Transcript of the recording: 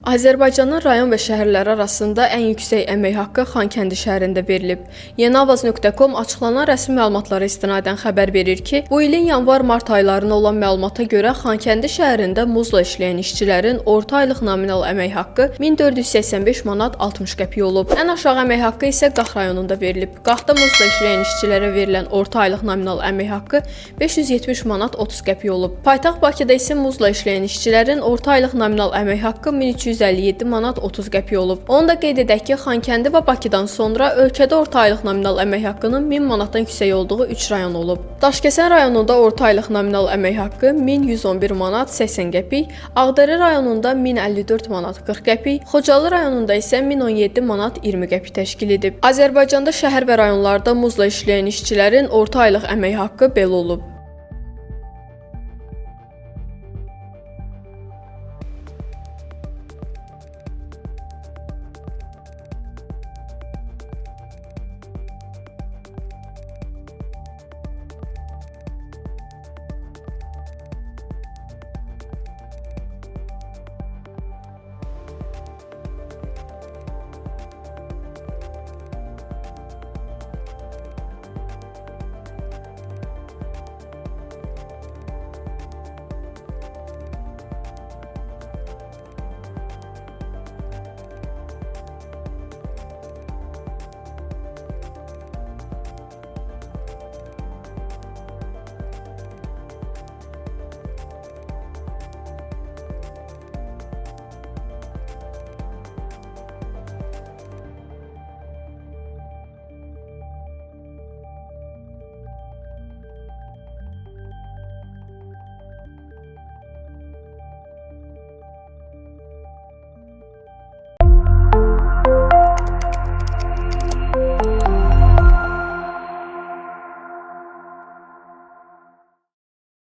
Azərbaycanın rayon və şəhərləri arasında ən yüksək əmək haqqı Xankəndi şəhərində verilib. Yeniavaz.com açıqlanan rəsmi məlumatlara istinadən xəbər verir ki, bu ilin yanvar-mart aylarına olan məlumata görə Xankəndi şəhərində muzla işləyən işçilərin orta aylıq nominal əmək haqqı 1485 manat 60 qəpik olub. Ən aşağı əmək haqqı isə Qax rayonunda verilib. Qaxda muzla işləyən işçilərə verilən orta aylıq nominal əmək haqqı 570 manat 30 qəpik olub. Paytaxt Bakıda isə muzla işləyən işçilərin orta aylıq nominal əmək haqqı 1357 manat 30 qəpik olub. Onu da qeyd edək ki, Xankəndi və Bakıdan sonra ölkədə orta aylıq nominal əmək haqqının 1000 manatdan yüksək olduğu 3 rayon olub. Daşkəsən rayonunda orta aylıq nominal əmək haqqı 1111 manat 80 qəpik, Ağdərə rayonunda 1054 manat 40 qəpik, Xocalı rayonunda isə 1017 manat 20 qəpik təşkil edib. Azərbaycanda şəhər və rayonlarda muzla işləyən işçilərin orta aylıq əmək haqqı belə olub.